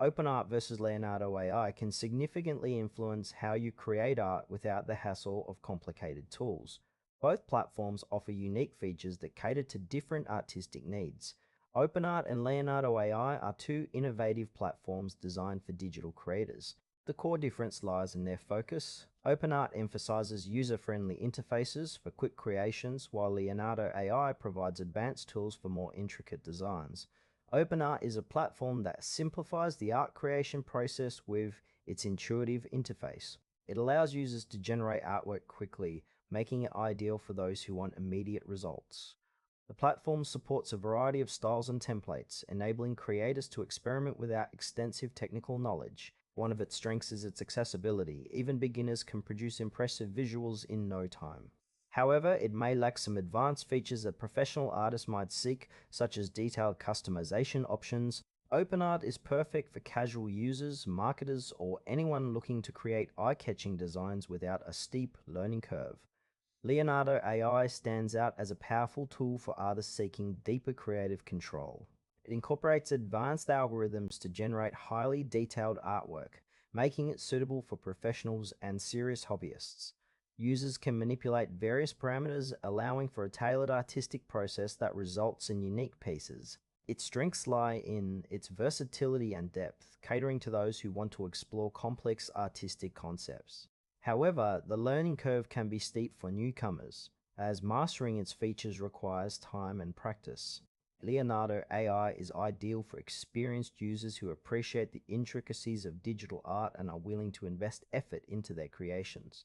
OpenArt versus Leonardo AI can significantly influence how you create art without the hassle of complicated tools. Both platforms offer unique features that cater to different artistic needs. OpenArt and Leonardo AI are two innovative platforms designed for digital creators. The core difference lies in their focus. OpenArt emphasizes user-friendly interfaces for quick creations, while Leonardo AI provides advanced tools for more intricate designs. OpenArt is a platform that simplifies the art creation process with its intuitive interface. It allows users to generate artwork quickly, making it ideal for those who want immediate results. The platform supports a variety of styles and templates, enabling creators to experiment without extensive technical knowledge. One of its strengths is its accessibility. Even beginners can produce impressive visuals in no time. However, it may lack some advanced features that professional artists might seek, such as detailed customization options. OpenArt is perfect for casual users, marketers, or anyone looking to create eye-catching designs without a steep learning curve. Leonardo AI stands out as a powerful tool for artists seeking deeper creative control. It incorporates advanced algorithms to generate highly detailed artwork, making it suitable for professionals and serious hobbyists. Users can manipulate various parameters, allowing for a tailored artistic process that results in unique pieces. Its strengths lie in its versatility and depth, catering to those who want to explore complex artistic concepts. However, the learning curve can be steep for newcomers, as mastering its features requires time and practice. Leonardo AI is ideal for experienced users who appreciate the intricacies of digital art and are willing to invest effort into their creations.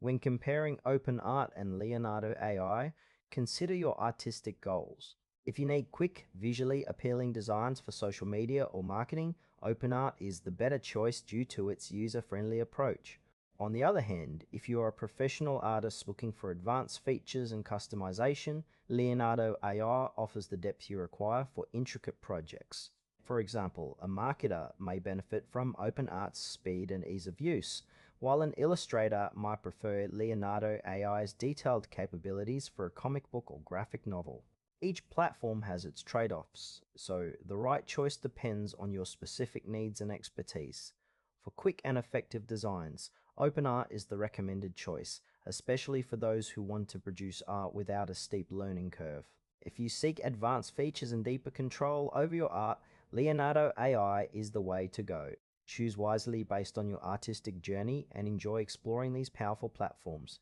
When comparing OpenArt and Leonardo AI, consider your artistic goals. If you need quick, visually appealing designs for social media or marketing, OpenArt is the better choice due to its user-friendly approach. On the other hand, if you are a professional artist looking for advanced features and customization, Leonardo AI offers the depth you require for intricate projects. For example, a marketer may benefit from OpenArt's speed and ease of use, while an illustrator might prefer Leonardo AI's detailed capabilities for a comic book or graphic novel. Each platform has its trade-offs, so the right choice depends on your specific needs and expertise. For quick and effective designs, OpenArt is the recommended choice, especially for those who want to produce art without a steep learning curve. If you seek advanced features and deeper control over your art, Leonardo AI is the way to go. Choose wisely based on your artistic journey and enjoy exploring these powerful platforms.